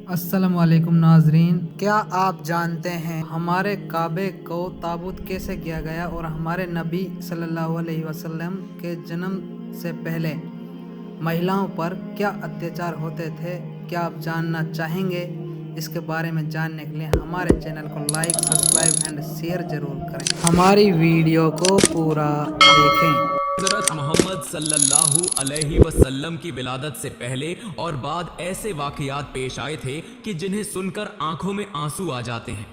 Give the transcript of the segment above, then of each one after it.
अस्सलामुअलैकुम नाजरीन, क्या आप जानते हैं हमारे काबे को ताबूत कैसे किया गया और हमारे नबी सल्लल्लाहु अलैहि वसल्लम के जन्म से पहले महिलाओं पर क्या अत्याचार होते थे? क्या आप जानना चाहेंगे? इसके बारे में जानने के लिए हमारे चैनल को लाइक, सब्सक्राइब एंड शेयर जरूर करें। हमारी वीडियो को पूरा देखें। हज़रत मोहम्मद सल्लल्लाहु अलैहि वसल्लम की विलादत से पहले और बाद ऐसे वाक़यात पेश आए थे कि जिन्हें सुनकर आंखों में आंसू आ जाते हैं।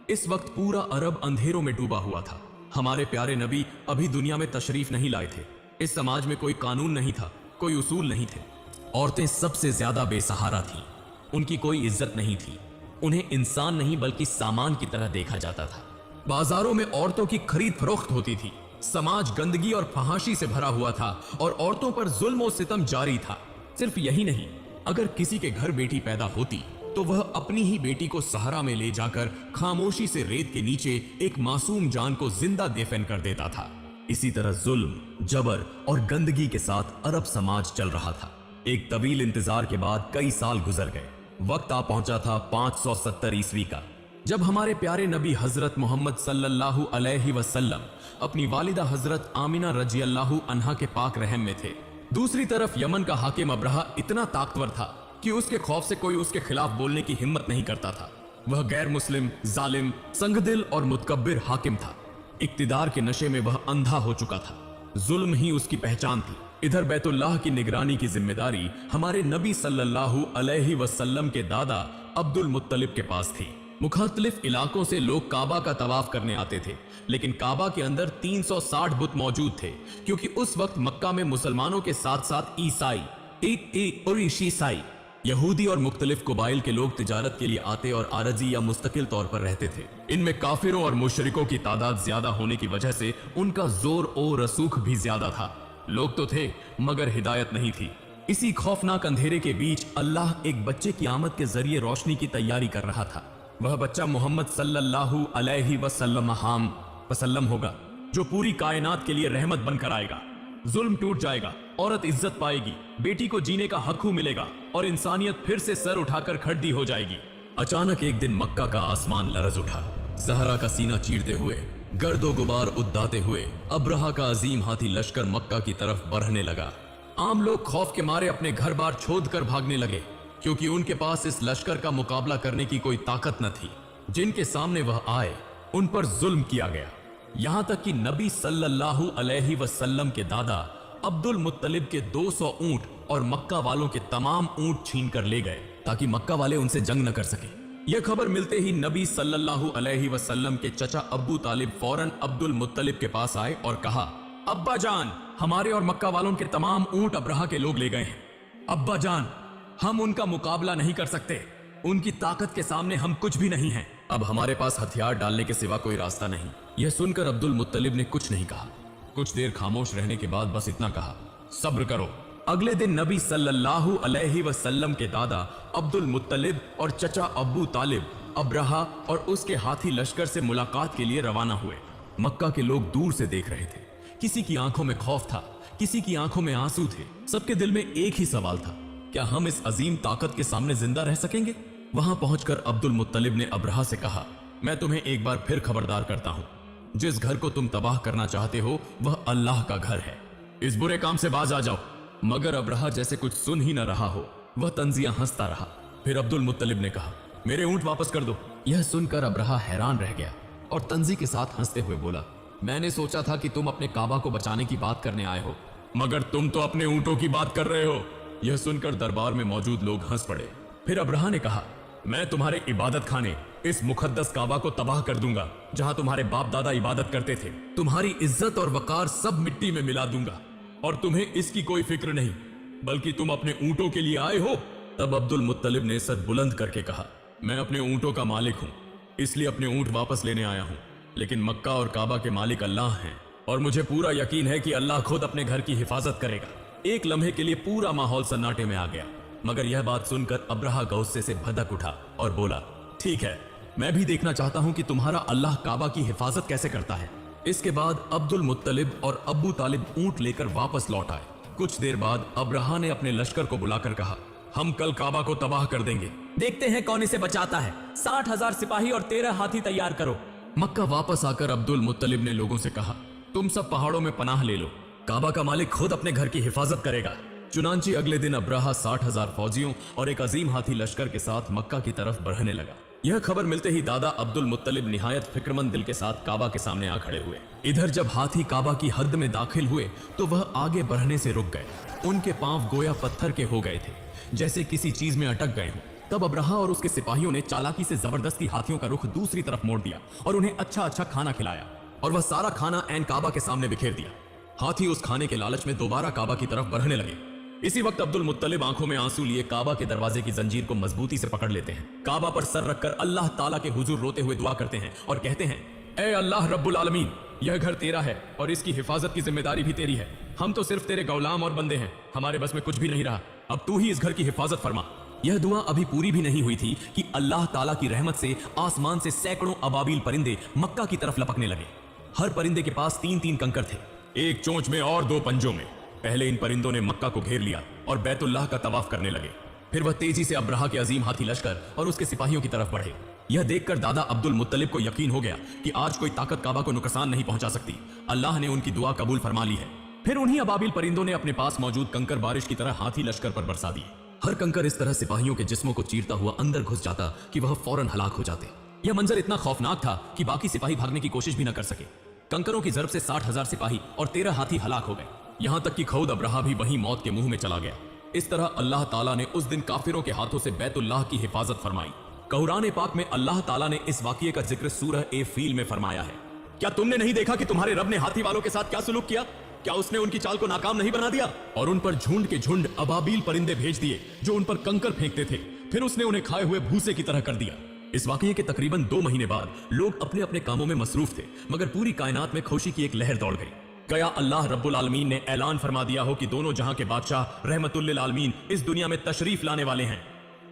इस वक्त पूरा अरब अंधेरों में डूबा हुआ था। हमारे प्यारे नबी अभी दुनिया में तशरीफ नहीं लाए थे। इस समाज में कोई कानून नहीं था, कोई उसूल नहीं थे। औरतें सबसे ज्यादा बेसहारा थीं। उनकी कोई इज्जत नहीं थी। उन्हें इंसान नहीं बल्कि सामान की तरह देखा जाता था। बाजारों में औरतों की खरीद फरोख्त होती थी। समाज गंदगी और फहाशी से भरा हुआ था और औरतों पर जुल्म और सितम जारी था। सिर्फ यही नहीं, अगर किसी के घर बेटी पैदा होती तो वह अपनी ही बेटी को सहारा में ले जाकर खामोशी से रेत के नीचे एक मासूम जान को जिंदा दफन कर देता था। इसी तरह जुल्म, जबर और गंदगी के साथ अरब समाज चल रहा था। एक तवील इंतजार के बाद कई साल गुजर गए। वक्त आ पहुंचा था 570 ईस्वी का, जब हमारे प्यारे नबी हजरत मोहम्मद सल्लल्लाहु अलैहि वसल्लम अपनी वालिदा हजरत आमिना रजी अल्लाहु अन्हा के पाक रहम में थे। दूसरी तरफ यमन का हाकिम अब्रहा इतना ताकतवर था कि उसके खौफ से कोई उसके खिलाफ बोलने की हिम्मत नहीं करता था। वह गैर मुस्लिम, जालिम, संगदिल और मुतकब्बिर हाकिम था। इक्तिदार के नशे में वह अंधा हो चुका था। जुल्म ही उसकी पहचान थी। इधर बैतुल्लाह की निगरानी की जिम्मेदारी हमारे नबी सल्लल्लाहु अलैहि वसल्लम के दादा अब्दुल मुत्तलिब के पास थी। मुख्तलिफ इलाकों से लोग काबा का तवाफ करने आते थे, लेकिन काबा के अंदर 360 बुत मौजूद थे, क्योंकि उस वक्त मक्का में मुसलमानों के साथ साथ ईसाई और ईसाई, यहूदी और मुख्तलिफ कबाइल के लोग तिजारत के लिए आते और आरजी या मुस्तकिल तौर पर रहते थे। इनमें काफिरों और मुशरिकों की तादाद ज्यादा होने की वजह से उनका जोर और रसूख भी ज्यादा था। लोग तो थे मगर हिदायत नहीं थी। इसी खौफनाक अंधेरे के बीच अल्लाह एक बच्चे की आमद के जरिए रोशनी की तैयारी कर रहा था। वह बच्चा मोहम्मद सल्लल्लाहु अलैहि वसल्लम होगा, जो पूरी कायनात के लिए रहमत बनकर आएगा। जुल्म टूट जाएगा, औरत इज्जत पाएगी, बेटी को जीने का हक मिलेगा और इंसानियत फिर से सर उठाकर खड़ी हो जाएगी। अचानक एक दिन मक्का का आसमान लरज उठा। ज़हरा का सीना चीरते हुए, गर्दो गुबार उद्दाते हुए अब्रहा का अजीम हाथी लश्कर मक्का की तरफ बढ़ने लगा। आम लोग खौफ के मारे अपने घर बार छोड़ कर भागने लगे, क्योंकि उनके पास इस लश्कर का मुकाबला करने की कोई ताकत न थी। जिनके सामने वह आए उन पर जुल्म किया गया। यहां तक कि नबी सल्लल्लाहु अलैहि वसल्लम के दादा अब्दुल मुत्तलिब के 200 ऊंट और मक्का वालों के तमाम ऊंट छीन कर ले गए, ताकि मक्का वाले उनसे जंग न कर सके। यह खबर मिलते ही नबी सल्लल्लाहु अलैहि वसल्लम के चचा अब्बू तालिब फौरन अब्दुल मुत्तलिब के पास आए और कहा, अब्बा जान, हमारे और मक्का वालों के तमाम ऊंट अब्रहा के लोग ले गए हैं। अब्बा जान, हम उनका मुकाबला नहीं कर सकते। उनकी ताकत के सामने हम कुछ भी नहीं हैं। अब हमारे पास हथियार डालने के सिवा कोई रास्ता नहीं। यह सुनकर अब्दुल मुत्तलिब ने कुछ नहीं कहा। कुछ देर खामोश रहने के बाद बस इतना कहा, सब्र करो। अगले दिन नबी सल्लल्लाहु अलैहि वसल्लम के दादा अब्दुल मुत्तलिब और चचा अब्बू तालिब अब्रहा और उसके हाथी लश्कर से मुलाकात के लिए रवाना हुए। मक्का के लोग दूर से देख रहे थे। किसी की आंखों में खौफ था, किसी की आंखों में आंसू थे। सबके दिल में एक ही सवाल था, क्या हम इस अजीम ताकत के सामने जिंदा रह सकेंगे? वहां पहुंचकर अब्दुल मुत्तलिब ने अब्रहा से कहा, मैं तुम्हें एक बार फिर खबरदार करता हूं, जिस घर को तुम तबाह करना चाहते हो वह अल्लाह का घर है। इस बुरे काम से बाज आ जाओ। मगर अब्रहा जैसे कुछ सुन ही न रहा हो, वह तंजिया हंसता रहा। फिर अब्दुल मुत्तलिब ने कहा, मेरे ऊंट वापस कर दो। यह सुनकर अब्रहा हैरान रह गया और तंजी के साथ हंसते हुए बोला, मैंने सोचा था कि तुम अपने काबा को बचाने की बात करने आए हो, मगर तुम तो अपने ऊंटों की बात कर रहे हो। यह सुनकर दरबार में मौजूद लोग हंस पड़े। फिर अब्रहा ने कहा, मैं तुम्हारे इबादत खाने, इस मुकद्दस काबा को तबाह कर दूंगा, जहां तुम्हारे बाप दादा इबादत करते थे। तुम्हारी इज्जत और वकार सब मिट्टी में मिला दूंगा, और तुम्हें इसकी कोई फिक्र नहीं, बल्कि तुम अपने ऊंटों के लिए आए हो। तब अब्दुल मुत्तलिब ने सर बुलंद करके कहा, मैं अपने ऊंटों का मालिक हूं, इसलिए अपने ऊंट वापस लेने आया हूं। लेकिन मक्का और काबा के मालिक अल्लाह हैं, और मुझे पूरा यकीन है कि अल्लाह खुद अपने घर की हिफाजत करेगा। एक लम्हे के लिए पूरा माहौल सन्नाटे में आ गया, मगर यह बात सुनकर अब्रहा गौस्से से भदक उठा और बोला, ठीक है, मैं भी देखना चाहता हूं कि तुम्हारा अल्लाह काबा की हिफाजत कैसे करता है। इसके बाद अब्दुल मुत्तलिब और अब्बू तालिब ऊंट लेकर वापस लौट आए। कुछ देर बाद अब्रहा ने अपने लश्कर को बुलाकर कहा, हम कल काबा को तबाह कर देंगे। देखते हैं कौन इसे बचाता है। 60,000 सिपाही और 13 हाथी तैयार करो। मक्का वापस आकर अब्दुल मुत्तलिब ने लोगों से कहा, तुम सब पहाड़ों में पनाह ले लो, काबा का मालिक खुद अपने घर की हिफाजत करेगा। चुनांची अगले दिन अब्राहा 60,000 फौजियों और एक अजीम हाथी लश्कर के साथ मक्का की तरफ बढ़ने लगा। यह खबर मिलते ही दादा अब्दुल मुत्तलिब निहायत फिक्रमंद दिल के साथ काबा के सामने आ खड़े हुए। इधर जब हाथी काबा की हद में दाखिल हुए तो वह आगे बढ़ने से रुक गए। उनके पांव गोया पत्थर के हो गए थे, जैसे किसी चीज में अटक गए हों। तब अब्राहा और उसके सिपाहियों ने चालाकी से जबरदस्ती हाथियों का रुख दूसरी तरफ मोड़ दिया और उन्हें अच्छा अच्छा खाना खिलाया, और वह सारा खाना ऐन काबा के सामने बिखेर दिया। हाथी उस खाने के लालच में दोबारा काबा की तरफ बढ़ने लगे। इसी वक्त अब्दुल मुत्तलिब आंखों में आंसू लिए काबा के दरवाजे की जंजीर को मजबूती से पकड़ लेते हैं। काबा पर सर रखकर अल्लाह ताला के हुजूर रोते हुए दुआ करते हैं और कहते हैं, ए अल्लाह रब्बुल आलमीन, यह घर तेरा है और इसकी हिफाजत की जिम्मेदारी भी तेरी है। हम तो सिर्फ तेरे गुलाम और बंदे हैं, हमारे बस में कुछ भी नहीं रहा। अब तू ही इस घर की हिफाजत फरमा। यह दुआ अभी पूरी भी नहीं हुई थी कि अल्लाह ताला की रहमत से आसमान से सैकड़ों अबाबिल परिंदे मक्का की तरफ लपकने लगे। हर परिंदे के पास 3-3 कंकर थे, एक चोंच में और 2 पंजों में। पहले इन परिंदों ने मक्का को घेर लिया और बैतुल्लाह का तवाफ करने लगे। फिर वह तेजी से अब्राहा के अजीम हाथी लश्कर और उसके सिपाहियों की तरफ बढ़े। यह देखकर दादा अब्दुल मुत्तलिब को यकीन हो गया कि आज कोई ताकत काबा को नुकसान नहीं पहुंचा सकती। अल्लाह ने उनकी दुआ कबूल फरमा ली है। फिर उन्हीं अबाबिल परिंदों ने अपने पास मौजूद कंकर बारिश की तरह हाथी लश्कर पर बरसा दिए। हर कंकर इस तरह सिपाहियों के जिस्मों को चीरता हुआ अंदर घुस जाता कि वह फौरन हलाक हो जाते। यह मंजर इतना खौफनाक था कि बाकी सिपाही भागने की कोशिश भी न कर सके। कंकरों की जरब से 60,000 सिपाही और 13 हाथी हलाक हो गए। यहां तक कि खुद अब्राहा भी वहीं मौत के मुंह में चला गया। इस तरह अल्लाह ताला ने उस दिन काफिरों के हाथों से बैतुल्लाह की हिफाजत फरमाई। कुरान पाक में अल्लाह ताला ने इस वाकये का जिक्र सूरह ए फील में फरमाया है। क्या तुमने नहीं देखा कि तुम्हारे रब ने हाथी वालों के साथ क्या सलूक किया? क्या उसने उनकी चाल को नाकाम नहीं बना दिया और उन पर झुंड के झुंड अबाबील परिंदे भेज दिए जो उन पर कंकर फेंकते थे। फिर उसने उन्हें खाए हुए भूसे की तरह कर दिया। इस वाकये के तकरीबन 2 महीने बाद लोग अपने अपने कामों में मसरूफ थे, मगर पूरी कायनात में खुशी की एक लहर दौड़ गई। गया अल्लाह रब्बुल आलमीन ने ऐलान फरमा दिया हो कि दोनों जहां के बादशाह रहमतुल लिल आलमीन इस दुनिया में तशरीफ लाने वाले हैं।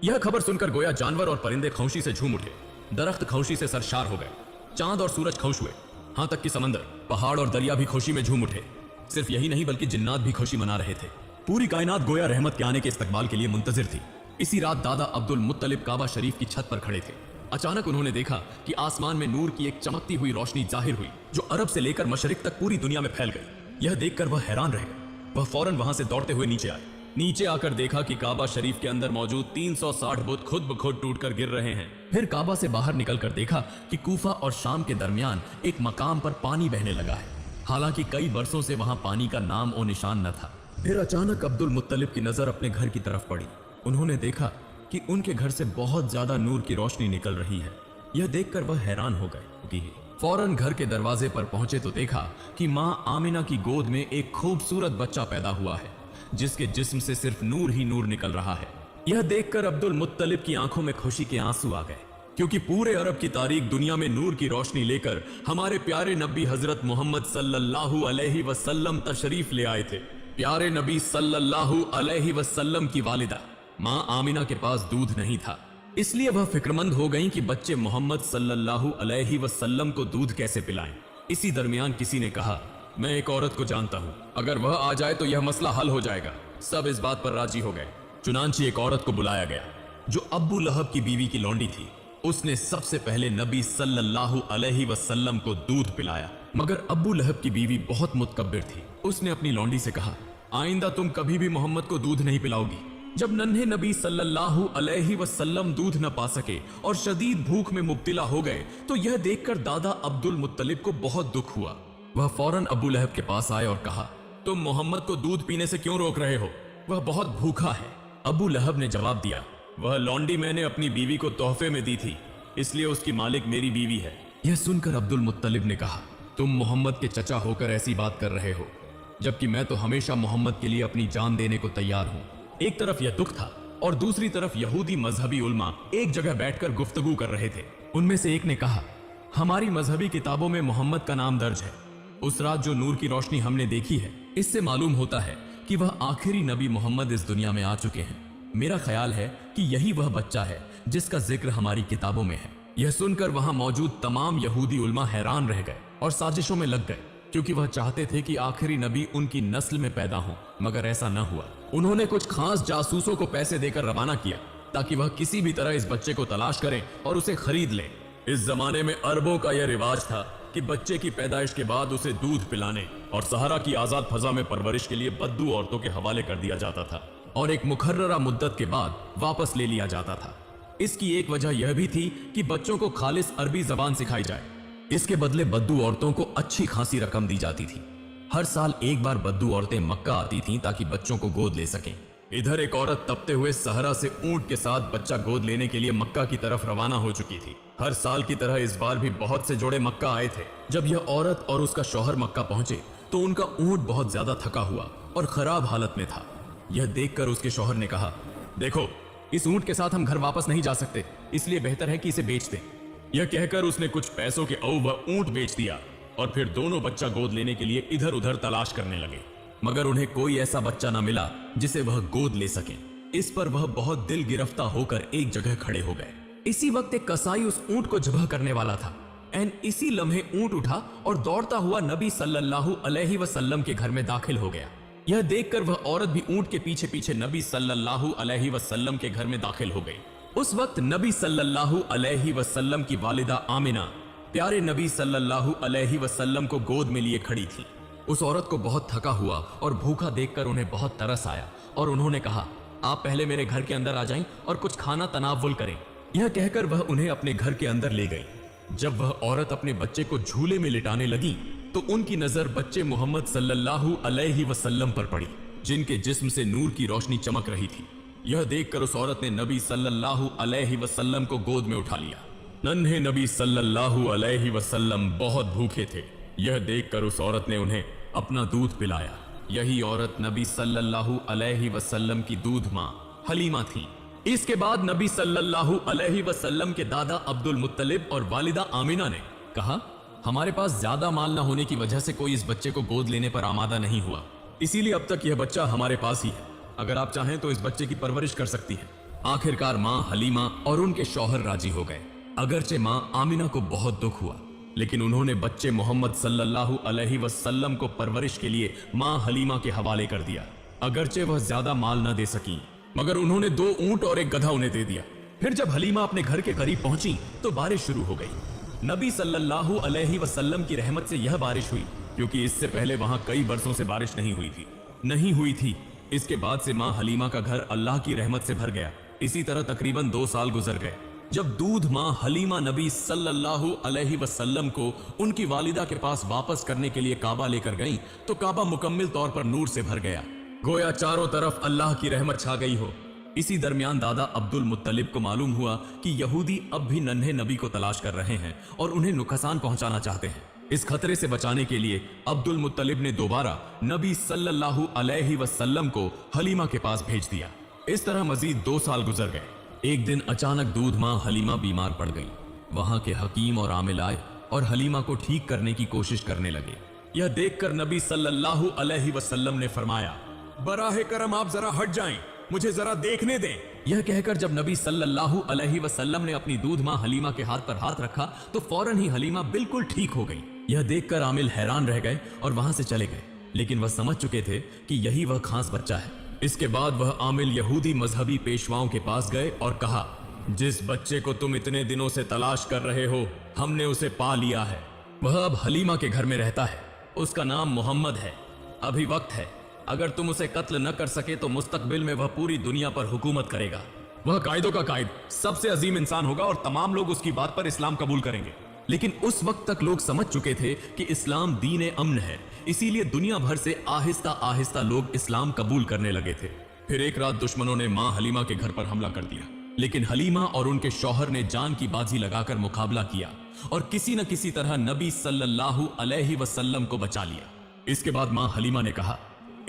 यह खबर सुनकर गोया जानवर और परिंदे खौशी से झूम उठे, दरख्त खौशी से सरशार हो गए, चांद और सूरज खुश हुए, हां तक कि समंदर, पहाड़ और दरिया भी खुशी में झूम उठे। सिर्फ यही नहीं बल्कि जिन्नात भी खुशी मना रहे थे। पूरी कायनात गोया रहमत के आने के इस्तकबाल के लिए मुंतजिर थी। इसी रात दादा अब्दुल मुत्तलिब काबा शरीफ की छत पर खड़े थे। अचानक उन्होंने देखा कि आसमान में नूर की एक चमकती हुई रोशनी जाहिर हुई जो अरब से लेकर मशरिक तक पूरी दुनिया में फैल गई। यह देखकर वह हैरान रह गए। वह फौरन वहां से दौड़ते हुए नीचे आए। नीचे आकर देखा कि काबा शरीफ के अंदर मौजूद 360 बुत खुद ब खुद टूटकर गिर रहे हैं। फिर काबा से बाहर निकलकर देखा कि कूफा और शाम के दरमियान एक मकाम पर पानी बहने लगा है, हालांकि कई बरसों से वहां पानी का नाम और निशान न था। फिर अचानक अब्दुल मुत्तलिब की नजर अपने घर की तरफ पड़ी। उन्होंने देखा कि उनके घर से बहुत ज्यादा नूर की रोशनी निकल रही है। यह देखकर वह हैरान हो गए। फौरन घर के दरवाजे पर पहुंचे तो देखा कि मां आमिना की गोद में एक खूबसूरत बच्चा पैदा हुआ है जिसके जिस्म से सिर्फ नूर ही नूर निकल रहा है। यह देखकर अब्दुल मुत्तलिब की आंखों में खुशी के आंसू आ गए, क्योंकि पूरे अरब की तारीख दुनिया में नूर की रोशनी लेकर हमारे प्यारे नबी हजरत मोहम्मद सल्लल्लाहु अलैहि वसल्लम तशरीफ ले आए थे। प्यारे नबी सल्लल्लाहु अलैहि वसल्लम की वालिदा मां आमिना के पास दूध नहीं था, इसलिए वह फिक्रमंद हो गईं कि बच्चे मोहम्मद सल्लल्लाहु अलैहि वसल्लम को दूध कैसे पिलाएं। इसी दरमियान किसी ने कहा, मैं एक औरत को जानता हूं, अगर वह आ जाए तो यह मसला हल हो जाएगा। सब इस बात पर राजी हो गए। चुनांची एक औरत को बुलाया गया जो अब्बू लहब की बीवी की लौंडी थी। उसने सबसे पहले नबी सल्लल्लाहु अलैहि वसल्लम को दूध पिलाया, मगर अब्बू लहब की बीवी बहुत मुतकब्बिर थी। उसने अपनी लौंडी से कहा, आइंदा तुम कभी भी मोहम्मद को दूध नहीं पिलाओगी। जब नन्हे नबी सल्लल्लाहु अलैहि वसल्लम दूध न पा सके और शदीद भूख में मुब्तिला हो गए तो यह देखकर दादा अब्दुल मुत्तलिब को बहुत दुख हुआ। वह फौरन अबू लहब के पास आए और कहा, तुम मोहम्मद को दूध पीने से क्यों रोक रहे हो? वह बहुत भूखा है। अबू लहब ने जवाब दिया, वह लौंडी मैंने अपनी बीवी को तोहफे में दी थी, इसलिए उसकी मालिक मेरी बीवी है। यह सुनकर अब्दुल मुत्तलिब ने कहा, तुम मोहम्मद के चचा होकर ऐसी बात कर रहे हो, जबकि मैं तो हमेशा मोहम्मद के लिए अपनी जान देने को तैयार हूं। एक तरफ यह दुख था और दूसरी तरफ यहूदी मजहबी उलमा एक जगह बैठकर गुफ्तगू कर रहे थे। उनमें से एक ने कहा, हमारी मजहबी किताबों में मोहम्मद का नाम दर्ज है। उस रात जो नूर की रोशनी हमने देखी है, इससे मालूम होता है कि वह आखिरी नबी मोहम्मद इस दुनिया में आ चुके हैं। मेरा ख्याल है कि यही वह बच्चा है जिसका जिक्र हमारी किताबों में है। यह सुनकर वहां मौजूद तमाम यहूदी उलमा हैरान रह गए और साजिशों में लग गए। क्योंकि वह चाहते थे कि आखिरी नबी उनकी नस्ल में पैदा हो, मगर ऐसा न हुआ। उन्होंने कुछ खास जासूसों को पैसे देकर रवाना किया ताकि वह किसी भी तरह इस बच्चे को तलाश करें और उसे खरीद लें। इस जमाने में अरबों का यह रिवाज था कि बच्चे की पैदाइश के बाद उसे दूध पिलाने और सहारा की आजाद फजा में परवरिश के लिए बद्दू औरतों के हवाले कर दिया जाता था और एक मुकर्ररा मुद्दत के बाद वापस ले लिया जाता था। इसकी एक वजह यह भी थी कि बच्चों को खालिस अरबी जबान सिखाई जाए। इसके बदले बद्दू औरतों को अच्छी खासी रकम दी जाती थी। हर साल एक बार बद्दू औरतें मक्का आती थीं ताकि बच्चों को गोद ले सकें। इधर एक औरत तपते हुए सहरा से ऊंट के साथ बच्चा गोद लेने के लिए मक्का की तरफ रवाना हो चुकी थी। हर साल की तरह इस बार भी बहुत से जोड़े मक्का आए थे। जब यह औरत और उसका शौहर मक्का पहुंचे तो उनका ऊंट बहुत ज्यादा थका हुआ और खराब हालत में था। यह देखकर उसके शौहर ने कहा, देखो, इस ऊंट के साथ हम घर वापस नहीं जा सकते, इसलिए बेहतर है कि इसे बेच दें। यह कहकर उसने कुछ पैसों के अऊ वह ऊंट बेच दिया और फिर दोनों बच्चा गोद लेने के लिए इधर उधर तलाश करने लगे, मगर उन्हें कोई ऐसा बच्चा न मिला जिसे वह गोद ले सके। इस पर वह बहुत दिल गिरफ्ता होकर एक जगह खड़े हो गए। इसी वक्त एक कसाई उस ऊंट को ज़ब्ह करने वाला था। एन इसी लम्हे ऊंट उठा और दौड़ता हुआ नबी सल्लल्लाहु अलैहि वसल्लम के घर में दाखिल हो गया। यह देखकर वह औरत भी ऊंट के पीछे पीछे नबी सल्लल्लाहु अलैहि वसल्लम के घर में दाखिल हो गई। उस वक्त नबी सल्लल्लाहु अलैहि वसल्लम की वालिदा आमिना प्यारे नबी सल्लल्लाहु अलैहि वसल्लम को गोद में लिए खड़ी थी। उस औरत को बहुत थका हुआ और भूखा देखकर उन्हें बहुत तरस आया और उन्होंने कहा, आप पहले मेरे घर के अंदर आ जाएं और कुछ खाना तनावुल करें। यह कहकर वह उन्हें अपने घर के अंदर ले गई। जब वह औरत अपने बच्चे को झूले में लिटाने लगी तो उनकी नजर बच्चे मोहम्मद सल्लल्लाहु अलैहि वसल्लम पर पड़ी, जिनके जिस्म से नूर की रोशनी चमक रही थी। यह देखकर उस औरत ने नबी सल्लल्लाहु अलैहि वसल्लम को गोद में उठा लिया। नन्हे नबी सल्लल्लाहु अलैहि वसल्लम बहुत भूखे थे। यह देखकर उस औरत ने उन्हें अपना दूध पिलाया। यही औरत नबी सल्लल्लाहु अलैहि वसल्लम की दूध मां हलीमा थी। इसके बाद नबी सल्लल्लाहु अलैहि वसल्लम के दादा अब्दुल मुत्तलिब और वालिदा आमिना ने कहा, हमारे पास ज्यादा माल न होने की वजह से कोई इस बच्चे को गोद लेने पर आमादा नहीं हुआ, इसीलिए अब तक यह बच्चा हमारे पास ही है। अगर आप चाहें तो इस बच्चे की परवरिश कर सकती हैं। आखिरकार मां हलीमा और उनके शौहर राजी हो गए। अगरचे मां आमिना को बहुत दुख हुआ, लेकिन उन्होंने बच्चे मोहम्मद सल्लल्लाहु अलैहि वसल्लम को परवरिश के लिए मां हलीमा के हवाले कर दिया। अगरचे वह ज्यादा माल न दे सकी, मगर उन्होंने 2 ऊंट और एक गधा उन्हें दे दिया। फिर जब हलीमा अपने घर के करीब पहुंची तो बारिश शुरू हो गई। नबी सल्लल्लाहु अलैहि वसल्लम की रहमत से यह बारिश हुई, क्योंकि इससे पहले वहां कई बरसों से बारिश नहीं हुई थी। इसके बाद से मां हलीमा का घर अल्लाह की रहमत से भर गया। इसी तरह तकरीबन 2 साल गुजर गए। जब दूध मां हलीमा नबी सल्लल्लाहु अलैहि वसल्लम को उनकी वालिदा के पास वापस करने के लिए काबा लेकर गईं, तो काबा मुकम्मल तौर पर नूर से भर गया, गोया चारों तरफ अल्लाह की रहमत छा गई हो। इसी दरमियान दादा अब्दुल मुत्तलिब को मालूम हुआ कि यहूदी अब भी नन्हे नबी को तलाश कर रहे हैं और उन्हें नुकसान पहुंचाना चाहते हैं। इस खतरे से बचाने के लिए अब्दुल मुत्तलिब ने दोबारा नबी सल्लल्लाहु अलैहि वसल्लम को हलीमा के पास भेज दिया। इस तरह मजीद 2 साल गुजर गए। एक दिन अचानक दूध मां हलीमा बीमार पड़ गई। वहां के हकीम और आमिल आए और हलीमा को ठीक करने की कोशिश करने लगे। यह देखकर नबी सल्लल्लाहु अलैहि वसल्लम ने फरमाया, बराहे करम आप जरा हट जाएं, मुझे जरा देखने दें। यह कहकर जब नबी सल्लल्लाहु अलैहि वसल्लम ने अपनी दूध मां हलीमा के हाथ पर हाथ रखा तो फौरन ही हलीमा बिल्कुल ठीक हो गई। यह देखकर आमिल हैरान रह गए और वहां से चले गए, लेकिन वह समझ चुके थे कि यही वह खास बच्चा है। इसके बाद वह आमिल यहूदी मजहबी पेशवाओं के पास गए और कहा, जिस बच्चे को तुम इतने दिनों से तलाश कर रहे हो, हमने उसे पा लिया है। वह अब हलीमा के घर में रहता है। उसका नाम मोहम्मद है। अभी वक्त है, अगर तुम उसे कत्ल न कर सके तो मुस्तकबिल में वह पूरी दुनिया पर हुकूमत करेगा। वह कायदों का कायद, सबसे अजीम इंसान होगा और तमाम लोग उसकी बात पर इस्लाम कबूल करेंगे। लेकिन उस वक्त तक लोग समझ चुके थे कि इस्लाम दीन अमन है, इसीलिए दुनिया भर से आहिस्ता आहिस्ता लोग इस्लाम कबूल करने लगे थे। फिर एक रात दुश्मनों ने मां हलीमा के घर पर हमला कर दिया, लेकिन हलीमा और उनके शौहर ने जान की बाजी लगाकर मुकाबला किया और किसी न किसी तरह नबी सल्लल्लाहु अलैहि वसल्लम को बचा लिया। इसके बाद मां हलीमा ने कहा,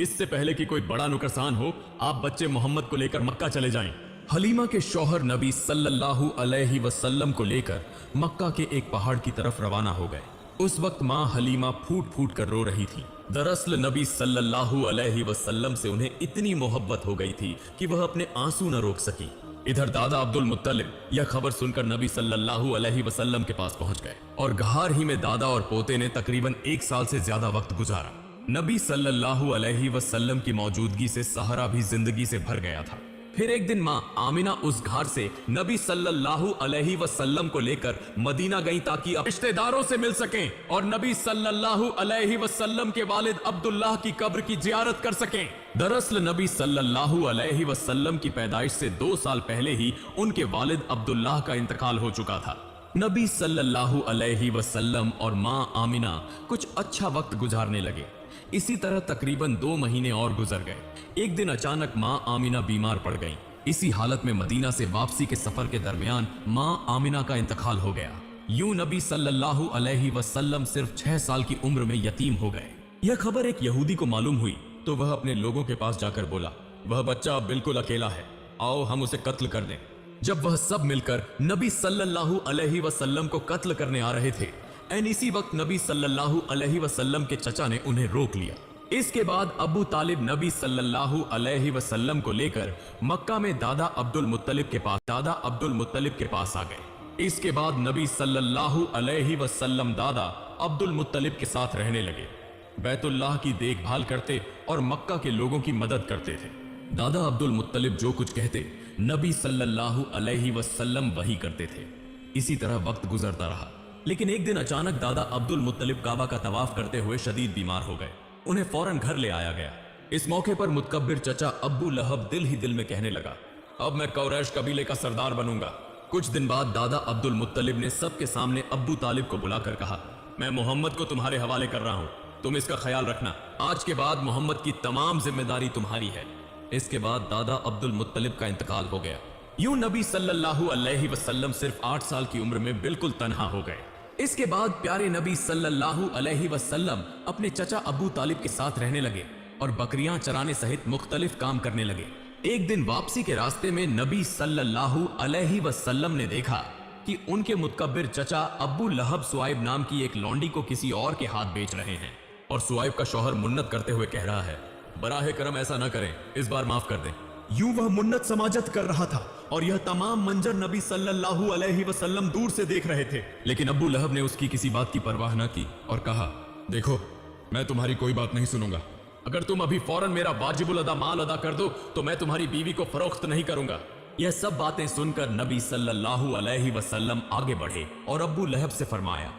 इससे पहले कि कोई बड़ा नुकसान हो, आप बच्चे मोहम्मद को लेकर मक्का चले जाएं। हलीमा के शौहर नबी सल्लल्लाहु अलैहि वसल्लम को लेकर मक्का के एक पहाड़ की तरफ रवाना हो गए। उस वक्त मां हलीमा फूट फूट कर रो रही थी। दरअसल नबी सल्लल्लाहु अलैहि वसल्लम से उन्हें इतनी मोहब्बत हो गई थी कि वह अपने आंसू न रोक सकी। इधर दादा अब्दुल मुत्तलिब यह खबर सुनकर नबी सल्लल्लाहु अलैहि वसल्लम के पास पहुंच गए और गहार ही में दादा और पोते ने तकरीबन 1 साल से ज्यादा वक्त गुजारा। नबी सल्लल्लाहु अलैहि वसल्लम की मौजूदगी से सहरा भी जिंदगी से भर गया था। फिर एक दिन माँ आमिना उस घाट से नबी सल्लल्लाहु अलैहि वसल्लम को लेकर मदीना गईं ताकि रिश्तेदारों से मिल सकें और नबी सल्लल्लाहु अलैहि वसल्लम के वालिद अब्दुल्लाह की कब्र की जियारत कर सकें। दरअसल नबी सल्लल्लाहु अलैहि वसल्लम की पैदाइश से 2 साल पहले ही उनके वालिद अब्दुल्लाह का इंतकाल हो चुका था। नबी सल्लल्लाहु अलैहि वसल्लम और माँ आमिना कुछ अच्छा वक्त गुजारने लगे। इसी तरह तकरीबन 2 महीने और गुजर गए। एक दिन अचानक माँ आमिना बीमार पड़ गईं। इसी हालत में मदीना से वापसी के सफर के दरमियान माँ आमिना का इंतकाल हो गया। यूं नबी सल्लल्लाहु अलैहि वसल्लम सिर्फ 6 साल की उम्र में यतीम हो गए। यह खबर एक यहूदी को मालूम हुई तो वह अपने लोगों के पास जाकर बोला, वह बच्चा अब बिल्कुल अकेला है, आओ हम उसे कत्ल कर दें। जब वह सब मिलकर नबी सल्लल्लाहु अलैहि वसल्लम को कत्ल करने आ रहे थे, एन इसी वक्त नबी सल्लल्लाहु अलैहि वसल्लम के चचा ने उन्हें रोक लिया। इसके बाद अबू तालिब नबी सल्लल्लाहु अलैहि वसल्लम को लेकर मक्का में दादा अब्दुल मुत्तलिब के पास आ गए। इसके बाद नबी सल्लल्लाहु अलैहि वसल्लम दादा अब्दुल मुत्तलिब के साथ रहने लगे, बैतुल्लाह की देखभाल करते और मक्का के लोगों की मदद करते थे। दादा अब्दुल मुत्तलिब जो कुछ कहते नबी सल्लल्लाहु अलैहि वसल्लम वही करते थे। इसी तरह वक्त गुजरता रहा, लेकिन एक दिन अचानक दादा अब्दुल मुत्तलिब काबा का तवाफ करते हुए शदीद बीमार हो गए। उन्हें फौरन घर ले आया गया। इस मौके पर मुतकब्बिर चचा अब्बू लहब दिल ही दिल में कहने लगा, अब मैं कुरैश कबीले का सरदार बनूंगा। कुछ दिन बाद दादा अब्दुल मुत्तलिब ने सबके सामने अब्बू तालिब को बुलाकर कहा, मैं मोहम्मद को तुम्हारे हवाले कर रहा हूं, तुम इसका ख्याल रखना। आज के बाद मोहम्मद की तमाम जिम्मेदारी तुम्हारी है। इसके बाद दादा अब्दुल मुत्तलिब का इंतकाल हो गया। यूं नबी सल्लल्लाहु अलैहि वसल्लम सिर्फ 8 साल की उम्र में बिल्कुल तन्हा हो गए। इसके बाद प्यारे नबी सल्लल्लाहु अलैहि वसल्लम अपने चचा अबू तालिब के साथ रहने लगे और बकरियां चराने सहित मुख्तलिफ काम करने लगे। एक दिन वापसी के रास्ते में नबी सल्लल्लाहु अलैहि वसल्लम ने देखा कि उनके मुतकब्बिर चचा अब्बू लहब सुआइब नाम की एक लौंडी को किसी और के हाथ बेच रहे हैं और सुआइब का शौहर मुन्नत करते हुए कह रहा है, बराहे करम ऐसा न करें, इस बार माफ कर दें। यूं वह मुन्नत समाजत कर रहा था और यह तमाम मंजर नबी सल्लल्लाहु अलैहि वसल्लम दूर से देख रहे थे। लेकिन अब्बू लहब ने उसकी किसी बात की परवाह न की और कहा, देखो मैं तुम्हारी कोई बात नहीं सुनूंगा। अगर तुम अभी फौरन मेरा वाजिबुल अदा माल अदा कर दो तो मैं तुम्हारी बीवी को फरोख्त नहीं करूंगा। यह सब बातें सुनकर नबी सल्लल्लाहु अलैहि वसल्लम आगे बढ़े और अब्बू लहब से फरमाया,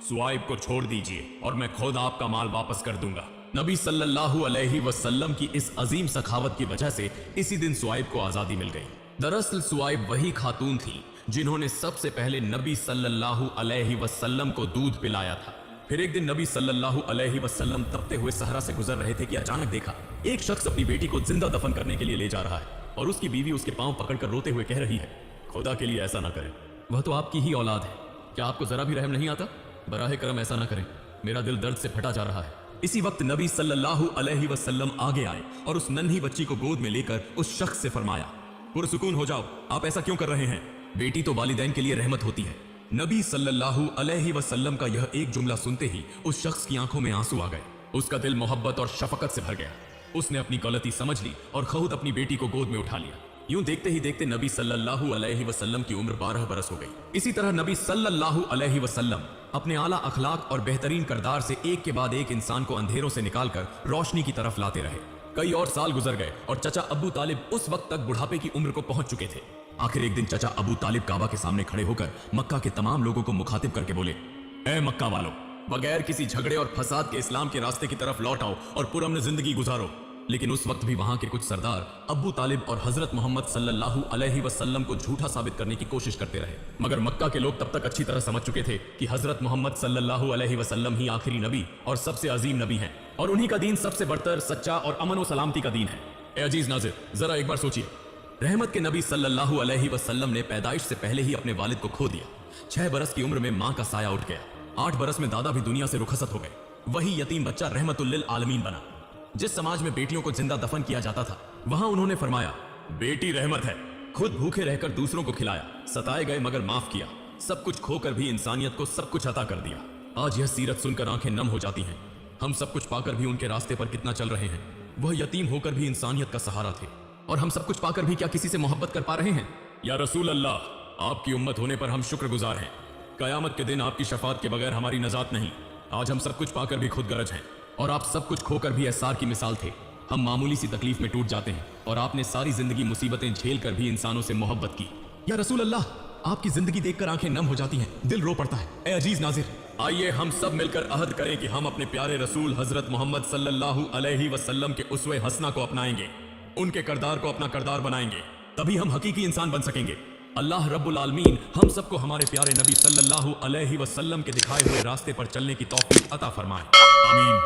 सुआइब को छोड़ दीजिए और मैं खुद आपका माल वापस कर दूंगा। नबी सल्लल्लाहु अलैहि वसल्लम की इस अजीम सखावत की वजह से इसी दिन सुआइब को आजादी मिल गई। दरअसल सुआइब वही खातून थी जिन्होंने सबसे पहले नबी सल्लल्लाहु अलैहि वसल्लम को दूध पिलाया था। फिर एक दिन नबी सल्लल्लाहु अलैहि वसल्लम तपते हुए सहरा से गुजर रहे थे कि अचानक देखा एक शख्स अपनी बेटी को जिंदा दफन करने के लिए ले जा रहा है और उसकी बीवी उसके पांव पकड़कर रोते हुए कह रही है, खुदा के लिए ऐसा ना करें, वह तो आपकी ही औलाद है, क्या आपको जरा भी रहम नहीं आता? बराहे करम ऐसा ना करें, मेरा दिल दर्द से फटा जा रहा है। इसी वक्त नबी सल्लल्लाहु अलैहि वसल्लम आगे आए और उस नन्ही बच्ची को गोद में लेकर उस शख्स से फरमाया, पुरसुकून हो जाओ, आप ऐसा क्यों कर रहे हैं? बेटी तो वालिदैन के लिए रहमत होती है। नबी सल्लल्लाहु अलैहि वसल्लम का यह एक जुमला सुनते ही उस शख्स की आंखों में आंसू आ गए। उसका दिल मोहब्बत और शफकत से भर गया। उसने अपनी गलती समझ ली और खुद अपनी बेटी को गोद में उठा लिया। यूं देखते ही देखते नबी सल्लल्लाहु अलैहि वसल्लम की उम्र 12 बरस हो गई। इसी तरह नबी सल्लल्लाहु अलैहि वसल्लम अपने आला अखलाक और बेहतरीन किरदार से एक के बाद एक इंसान को अंधेरों से निकालकर रोशनी की तरफ लाते रहे। कई और साल गुजर गए और चचा अबू तालिब उस वक्त तक बुढ़ापे की उम्र को पहुंच चुके थे। आखिर एक दिन चचा अबू तालिब काबा के सामने खड़े होकर मक्का के तमाम लोगों को मुखातिब करके बोले, ए मक्का वालों, बगैर किसी झगड़े और फसाद के इस्लाम के रास्ते की तरफ लौट आओ और पुरअमन जिंदगी गुजारो। लेकिन उस वक्त भी वहां के कुछ सरदार अबू तालिब और हजरत मोहम्मद सल्लल्लाहु अलैहि वसल्लम को झूठा साबित करने की कोशिश करते रहे। मगर मक्का के लोग तब तक अच्छी तरह समझ चुके थे कि हजरत मोहम्मद सल्लल्लाहु अलैहि वसल्लम ही आखिरी नबी और सबसे अजीम नबी हैं और उन्हीं का दीन सबसे बढ़कर सच्चा और अमन और सलामती का दीन है। ए अजीज नाज़िर, जरा एक बार सोचिए, रहमत के नबी सल्लल्लाहु अलैहि वसल्लम ने पैदाइश से पहले ही अपने वालिद को खो दिया। 6 बरस की उम्र में माँ का साया उठ गया। 8 बरस में दादा भी दुनिया से रुखसत हो गए। वही यतीम बच्चा रहमतुल लिल आलमीन बना। जिस समाज में बेटियों को जिंदा दफन किया जाता था वहां उन्होंने फरमाया, बेटी रहमत है। खुद भूखे रहकर दूसरों को खिलाया, सताए गए मगर माफ किया, सब कुछ खोकर भी इंसानियत को सब कुछ अता कर दिया। आज यह सीरत सुनकर आंखें नम हो जाती हैं। हम सब कुछ पाकर भी उनके रास्ते पर कितना चल रहे हैं। वह यतीम होकर भी इंसानियत का सहारा थे और हम सब कुछ पाकर भी क्या किसी से मोहब्बत कर पा रहे हैं? یا رسول اللہ، آپ کی امت ہونے پر ہم شکر گزار ہیں۔ قیامت کے دن آپ کی شفاعت کے بغیر ہماری نجات نہیں۔ آج ہم سب کچھ پا کر بھی خود غرض ہیں، اور آپ سب کچھ کھو کر بھی احسار کی مثال تھے۔ ہم معمولی سی تکلیف میں ٹوٹ جاتے ہیں، اور آپ نے ساری زندگی مصیبتیں جھیل کر بھی انسانوں سے محبت کی۔ یا رسول اللہ، آپ کی زندگی دیکھ کر آنکھیں نم ہو جاتی ہیں، دل رو پڑتا ہے۔ اے عزیز ناظر، آئیے ہم سب مل کر عہد کریں کہ ہم اپنے پیارے رسول حضرت محمد صلی اللہ علیہ وسلم کے اسوہ حسنہ کو اپنائیں گے، ان کے کردار کو اپنا کردار بنائیں گے، تبھی ہم حقیقی انسان بن سکیں گے۔ اللہ رب العالمین ہم سب کو ہمارے پیارے نبی صلی اللہ علیہ وسلم کے دکھائے ہوئے راستے پر چلنے کی توفیق عطا فرمائے، آمین۔